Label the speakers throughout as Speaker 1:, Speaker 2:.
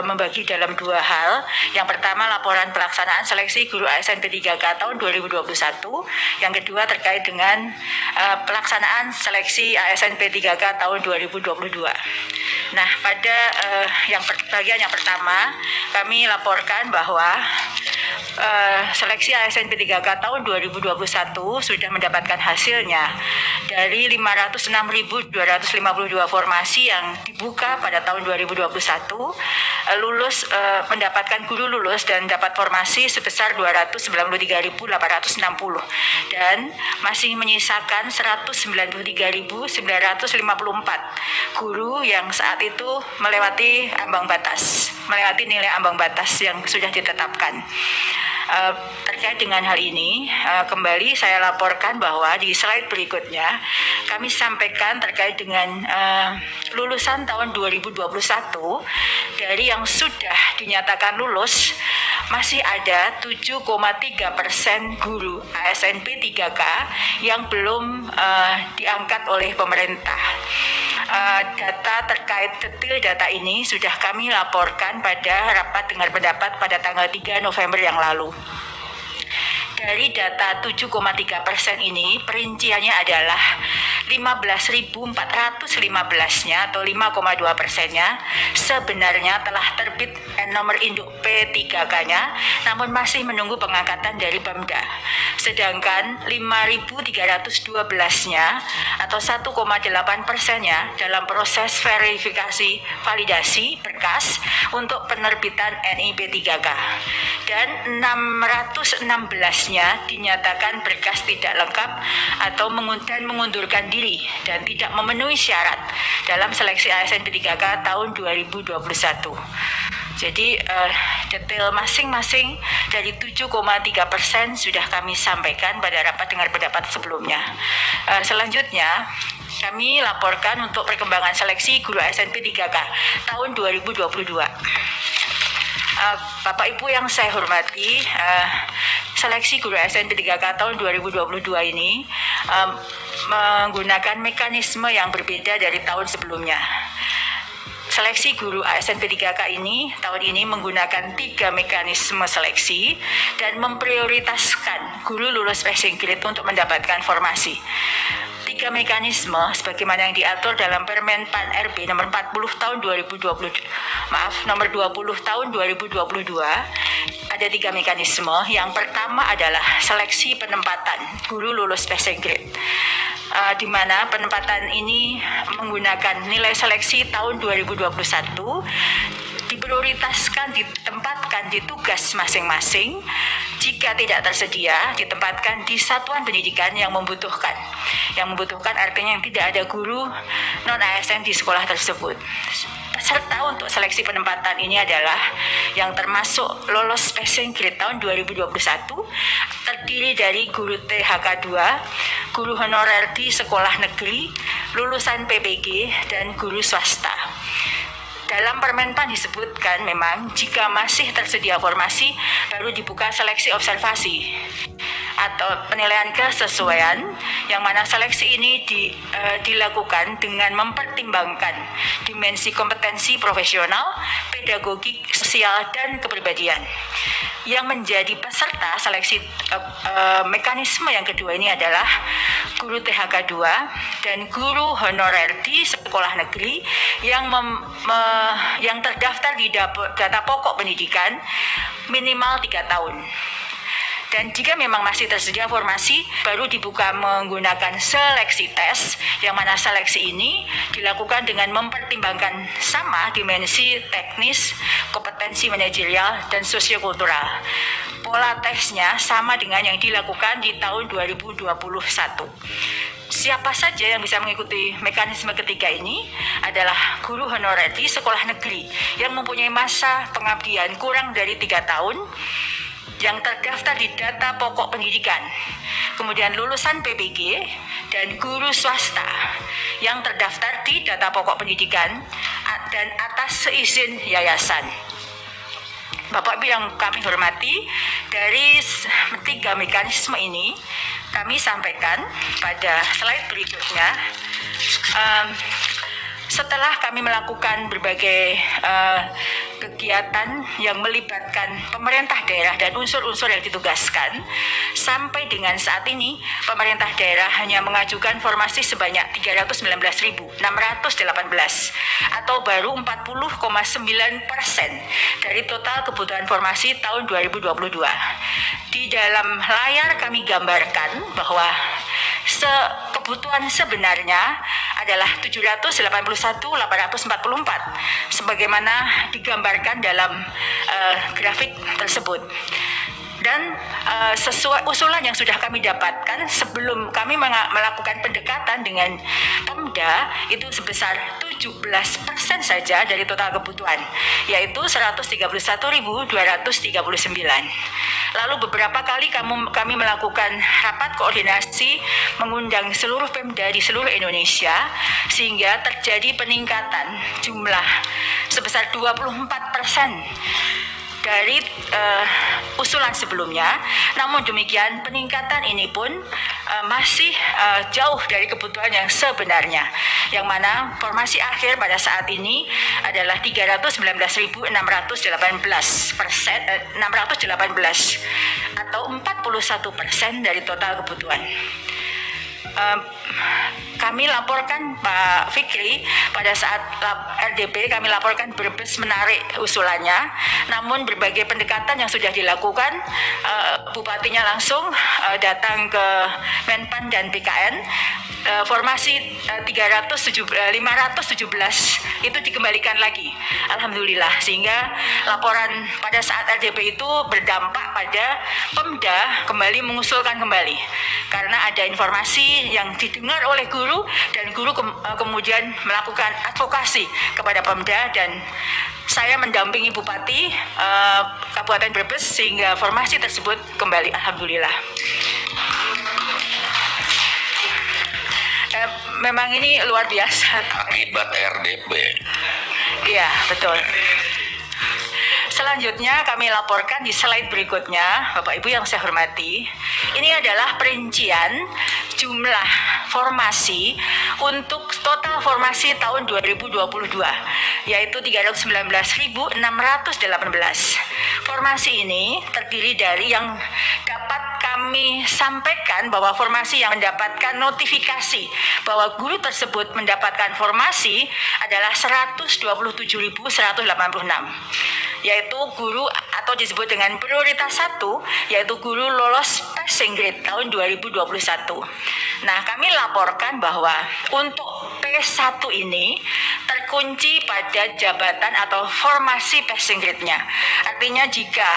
Speaker 1: membagi dalam dua hal. Yang pertama laporan pelaksanaan seleksi guru ASN P3K tahun 2021. Yang kedua terkait dengan pelaksanaan seleksi ASN P3K tahun 2022. Nah, pada bagian yang pertama kami laporkan bahwa seleksi ASN P3K tahun 2021 sudah mendapatkan hasilnya. Dari 506.252 formasi yang dibuka pada tahun 2021, mendapatkan guru lulus dan dapat formasi sebesar 293.860 dan masih menyisakan 193.954 guru yang saat itu melewati nilai ambang batas yang sudah ditetapkan. Terkait dengan hal ini, kembali saya laporkan bahwa di slide berikutnya kami sampaikan terkait dengan lulusan tahun 2021. Dari yang sudah dinyatakan lulus, masih ada 7,3% guru ASN P3K yang belum diangkat oleh pemerintah. Data terkait detail data ini sudah kami laporkan pada rapat dengar pendapat pada tanggal 3 November yang lalu. Dari data 7,3% ini, perinciannya adalah 15.415-nya atau 5,2%-nya sebenarnya telah terbit nomor induk P3K-nya, namun masih menunggu pengangkatan dari Pemda. Sedangkan 5.312-nya atau 1,8%-nya dalam proses verifikasi validasi berkas untuk penerbitan NIP 3K. Dan 616-nya dinyatakan berkas tidak lengkap atau mengundurkan diri dan tidak memenuhi syarat dalam seleksi ASN P3K tahun 2021. Jadi detail masing-masing dari 7,3% sudah kami sampaikan pada rapat dengar pendapat sebelumnya. Selanjutnya kami laporkan untuk perkembangan seleksi guru ASN P3K tahun 2022. Bapak Ibu yang saya hormati, seleksi guru ASN P3K tahun 2022 ini menggunakan mekanisme yang berbeda dari tahun sebelumnya. Seleksi guru ASN P3K ini tahun ini menggunakan 3 mekanisme seleksi dan memprioritaskan guru lulus passing grade untuk mendapatkan formasi. 3 mekanisme sebagaimana yang diatur dalam Permen Pan RB nomor 40 tahun 2020 nomor 20 tahun 2022. Ada 3 mekanisme. Yang pertama adalah seleksi penempatan guru lulus passing grade, di mana penempatan ini menggunakan nilai seleksi tahun 2021, diprioritaskan ditempatkan di tugas masing-masing. Jika tidak tersedia, ditempatkan di satuan pendidikan yang membutuhkan. Yang membutuhkan artinya yang tidak ada guru non-ASN di sekolah tersebut. Peserta untuk seleksi penempatan ini adalah yang termasuk lolos passing grade tahun 2021, terdiri dari guru THK 2, guru honorer di sekolah negeri, lulusan PPG, dan guru swasta. Dalam Permenpan disebutkan memang jika masih tersedia formasi baru dibuka seleksi observasi atau penilaian kesesuaian, yang mana seleksi ini dilakukan dengan mempertimbangkan dimensi kompetensi profesional, pedagogik, sosial, dan kepribadian. Yang menjadi peserta seleksi mekanisme yang kedua ini adalah guru THK 2 dan guru honorer di sekolah negeri yang terdaftar di data pokok pendidikan minimal 3 tahun. Dan jika memang masih tersedia formasi, baru dibuka menggunakan seleksi tes, yang mana seleksi ini dilakukan dengan mempertimbangkan sama dimensi teknis, kompetensi manajerial, dan sosiokultural. Pola tesnya sama dengan yang dilakukan di tahun 2021. Siapa saja yang bisa mengikuti mekanisme ketiga ini adalah guru honorer di sekolah negeri yang mempunyai masa pengabdian kurang dari 3 tahun, yang terdaftar di data pokok pendidikan, kemudian lulusan PPG, dan guru swasta yang terdaftar di data pokok pendidikan dan atas seizin yayasan. Bapak Ibu yang kami hormati, dari 3 mekanisme ini kami sampaikan pada slide berikutnya. Setelah kami melakukan berbagai kegiatan yang melibatkan pemerintah daerah dan unsur-unsur yang ditugaskan, sampai dengan saat ini pemerintah daerah hanya mengajukan formasi sebanyak 319.618 atau baru 40,9% dari total kebutuhan formasi tahun 2022. Di dalam layar kami gambarkan bahwa kebutuhan sebenarnya adalah 781.844 sebagaimana digambarkan dalam grafik tersebut. Dan sesuai usulan yang sudah kami dapatkan sebelum kami melakukan pendekatan dengan Pemda itu sebesar 17% saja dari total kebutuhan, yaitu 131.239. Lalu beberapa kali kami melakukan rapat koordinasi mengundang seluruh Pemda di seluruh Indonesia sehingga terjadi peningkatan jumlah sebesar 24% dari usulan sebelumnya. Namun demikian peningkatan ini pun masih jauh dari kebutuhan yang sebenarnya, yang mana formasi akhir pada saat ini adalah 319.618 atau 41% dari total kebutuhan. Kami laporkan Pak Fikri pada saat RDP, kami laporkan Brebes menarik usulannya, namun berbagai pendekatan yang sudah dilakukan, bupatinya langsung datang ke Menpan dan BKN, formasi 517 itu dikembalikan lagi, alhamdulillah, sehingga laporan pada saat RDP itu berdampak pada Pemda kembali mengusulkan kembali karena ada informasi yang didengar oleh guru dan guru kemudian melakukan advokasi kepada Pemda dan saya mendampingi Bupati Kabupaten Brebes sehingga formasi tersebut kembali, alhamdulillah. Memang ini luar biasa
Speaker 2: akibat RDP.
Speaker 1: Iya, betul. Selanjutnya kami laporkan di slide berikutnya, Bapak Ibu yang saya hormati. Ini adalah perincian jumlah formasi untuk total formasi tahun 2022, yaitu 319.618. Formasi ini terdiri dari yang dapat kami sampaikan bahwa formasi yang mendapatkan notifikasi bahwa guru tersebut mendapatkan formasi adalah 127.186. Yaitu guru atau disebut dengan prioritas 1, yaitu guru lolos passing grade tahun 2021. Nah, kami laporkan bahwa untuk P1 ini terkunci pada jabatan atau formasi passing grade-nya. Artinya jika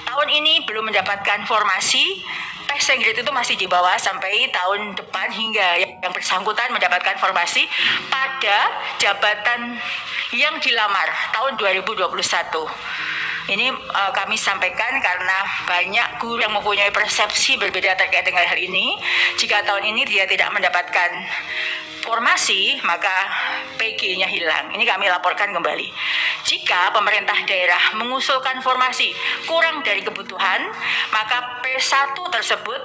Speaker 1: tahun ini belum mendapatkan formasi, passing grade itu masih di bawah sampai tahun depan hingga yang bersangkutan mendapatkan formasi pada jabatan yang dilamar tahun 2021. Ini kami sampaikan karena banyak guru yang mempunyai persepsi berbeda terkait dengan hal ini. Jika tahun ini dia tidak mendapatkan formasi, maka PG-nya hilang. Ini kami laporkan kembali. Jika pemerintah daerah mengusulkan formasi kurang dari kebutuhan, maka P1 tersebut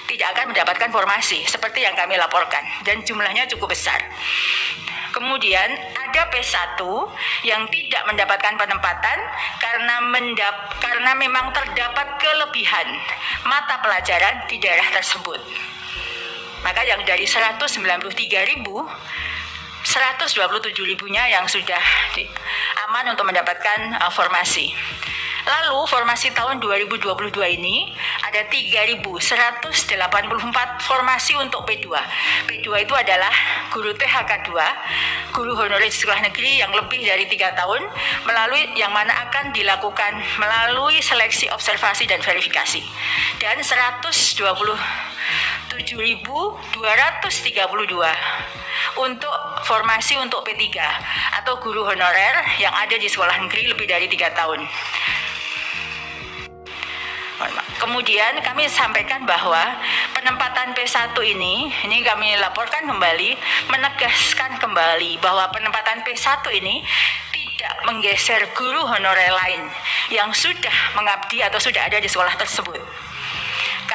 Speaker 1: tidak akan mendapatkan formasi seperti yang kami laporkan dan jumlahnya cukup besar. Kemudian ada P1 yang tidak mendapatkan penempatan karena memang terdapat kelebihan mata pelajaran di daerah tersebut. Maka yang dari 193.000, 127.000-nya yang sudah aman untuk mendapatkan formasi. Lalu formasi tahun 2022 ini ada 3.184 formasi untuk P2. P2 itu adalah guru THK 2, guru honorer di sekolah negeri yang lebih dari 3 tahun, yang mana akan dilakukan melalui seleksi observasi dan verifikasi. Dan 127.232 untuk formasi untuk P3 atau guru honorer yang ada di sekolah negeri lebih dari 3 tahun. Kemudian kami sampaikan bahwa penempatan P1 ini kami laporkan kembali, menegaskan kembali bahwa penempatan P1 ini tidak menggeser guru honorer lain yang sudah mengabdi atau sudah ada di sekolah tersebut.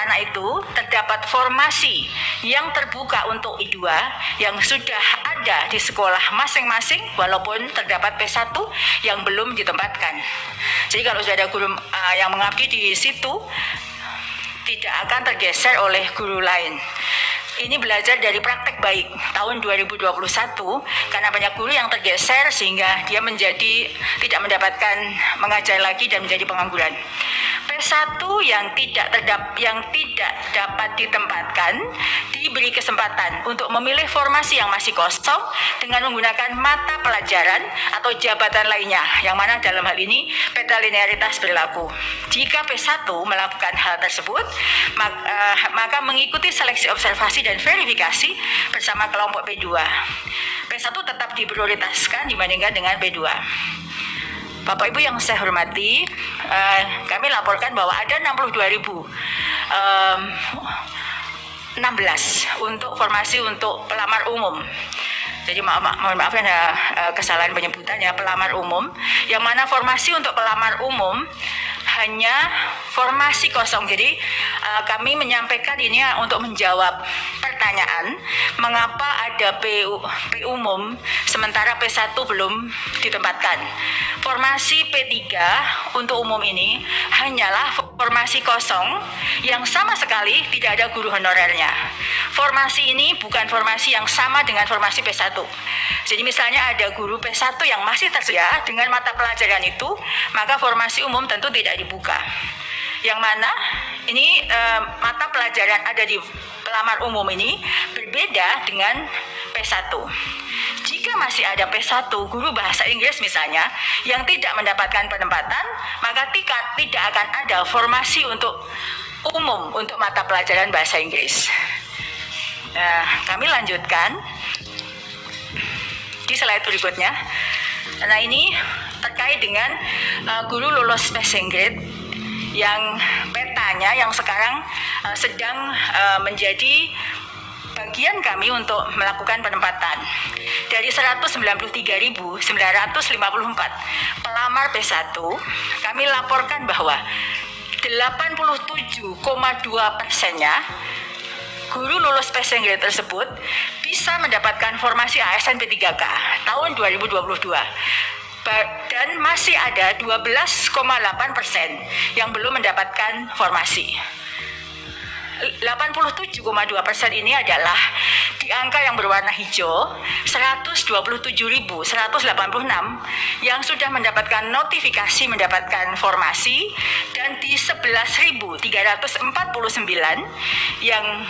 Speaker 1: karena itu terdapat formasi yang terbuka untuk I2 yang sudah ada di sekolah masing-masing walaupun terdapat P1 yang belum ditempatkan. Jadi kalau sudah ada guru yang mengabdi di situ, tidak akan tergeser oleh guru lain. Ini belajar dari praktek baik tahun 2021 karena banyak guru yang tergeser sehingga dia menjadi tidak mendapatkan mengajar lagi dan menjadi pengangguran. P1 yang tidak dapat ditempatkan diberi kesempatan untuk memilih formasi yang masih kosong dengan menggunakan mata pelajaran atau jabatan lainnya, yang mana dalam hal ini peta linearitas berlaku. Jika P1 melakukan hal tersebut, maka mengikuti seleksi observasi dan verifikasi bersama kelompok P2. P1 tetap diprioritaskan dibandingkan dengan P2. Bapak Ibu yang saya hormati, kami laporkan bahwa ada 62.016 untuk formasi untuk pelamar umum. Jadi mohon maaf ada kesalahan penyebutannya, pelamar umum, yang mana formasi untuk pelamar umum hanya formasi kosong. Jadi kami menyampaikan ini untuk menjawab pertanyaan mengapa ada P umum sementara P1 belum ditempatkan. Formasi P3 untuk umum ini hanyalah formasi kosong yang sama sekali tidak ada guru honorernya. Formasi ini bukan formasi yang sama dengan formasi P1. Jadi misalnya ada guru P1 yang masih tersedia dengan mata pelajaran itu, maka formasi umum tentu tidak dibuka. Yang mana ini mata pelajaran ada di pelamar umum ini berbeda dengan P1. Jika masih ada P1 guru bahasa Inggris misalnya yang tidak mendapatkan penempatan, maka tidak akan ada formasi untuk umum untuk mata pelajaran bahasa Inggris. Kami lanjutkan di slide berikutnya. Nah, ini terkait dengan guru lulus passing grade yang petanya yang sekarang sedang menjadi bagian kami untuk melakukan penempatan. Dari 193.954 pelamar P1, kami laporkan bahwa 87,2%-nya guru lulus passing grade tersebut bisa mendapatkan formasi ASN P3K tahun 2022. Dan masih ada 12,8% yang belum mendapatkan formasi. 87,2% ini adalah di angka yang berwarna hijau, 127.186 yang sudah mendapatkan notifikasi mendapatkan formasi, dan di 11.349 yang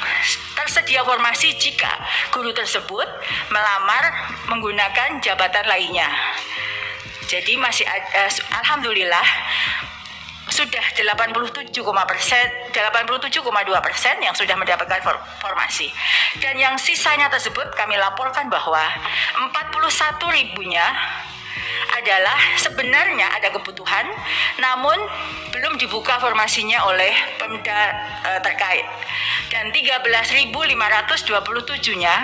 Speaker 1: tersedia formasi jika guru tersebut melamar menggunakan jabatan lainnya. Jadi masih alhamdulillah sudah 87,2% yang sudah mendapatkan formasi. Dan yang sisanya tersebut kami laporkan bahwa 41.000-nya adalah sebenarnya ada kebutuhan namun belum dibuka formasinya oleh Pemda terkait. Dan 13.527-nya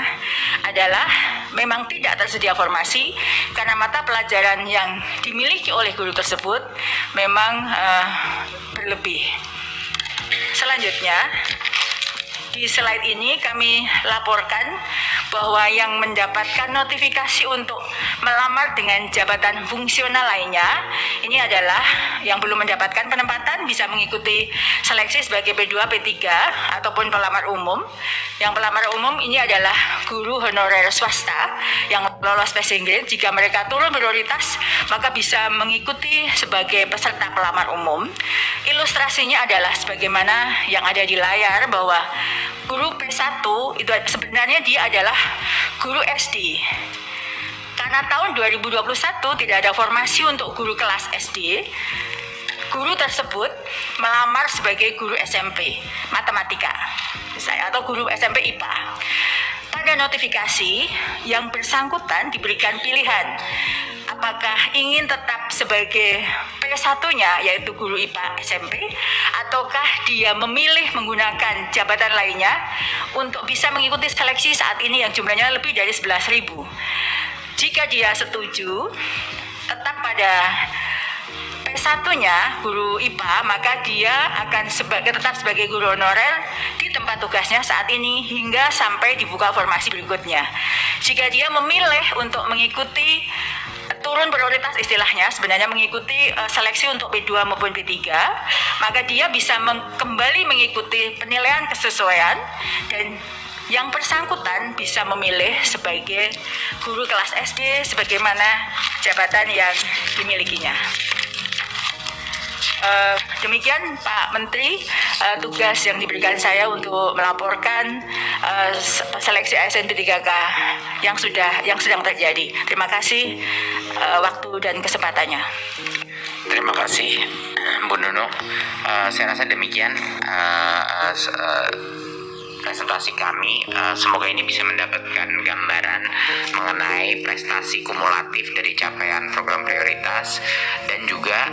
Speaker 1: adalah memang tidak tersedia formasi karena mata pelajaran yang dimiliki oleh guru tersebut memang berlebih. Selanjutnya, di slide ini kami laporkan bahwa yang mendapatkan notifikasi untuk melamar dengan jabatan fungsional lainnya, ini adalah yang belum mendapatkan penempatan bisa mengikuti seleksi sebagai P2, P3 ataupun pelamar umum. Yang pelamar umum ini adalah guru honorer swasta yang lolos passing grade. Jika mereka turun prioritas, maka bisa mengikuti sebagai peserta pelamar umum. Ilustrasinya adalah sebagaimana yang ada di layar bahwa guru P1 itu sebenarnya dia adalah guru SD. Karena tahun 2021 tidak ada formasi untuk guru kelas SD, guru tersebut melamar sebagai guru SMP matematika atau guru SMP IPA. Pada notifikasi yang bersangkutan diberikan pilihan apakah ingin tetap sebagai P1-nya yaitu guru IPA SMP ataukah dia memilih menggunakan jabatan lainnya untuk bisa mengikuti seleksi saat ini yang jumlahnya lebih dari 11.000. Jika dia setuju tetap pada S1-nya guru IPA, maka dia akan tetap sebagai guru honorer di tempat tugasnya saat ini hingga sampai dibuka formasi berikutnya. Jika dia memilih untuk mengikuti turun prioritas istilahnya, sebenarnya mengikuti seleksi untuk P2 maupun P3, maka dia bisa kembali mengikuti penilaian kesesuaian dan yang bersangkutan bisa memilih sebagai guru kelas SD sebagaimana jabatan yang dimilikinya. Demikian Pak Menteri, tugas yang diberikan saya untuk melaporkan seleksi ASN P3K yang sedang terjadi. Terima kasih waktu dan kesempatannya.
Speaker 2: Terima kasih Bu Nunung. Saya rasa demikian presentasi kami. Semoga ini bisa mendapatkan gambaran mengenai prestasi kumulatif dari capaian program prioritas dan juga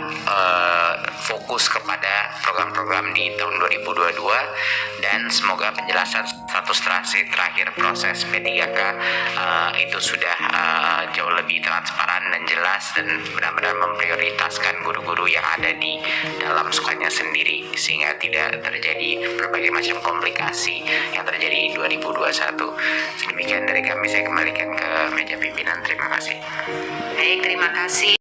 Speaker 2: fokus kepada program-program di tahun 2022, dan semoga penjelasan status terakhir proses P3K itu sudah jauh lebih transparan dan jelas dan benar-benar memprioritaskan guru-guru yang ada di dalam sukanya sendiri sehingga tidak terjadi berbagai macam komplikasi yang terjadi di 2021. Demikian dari kami, saya kembalikan ke meja pimpinan. Terima kasih.
Speaker 3: Baik, terima kasih.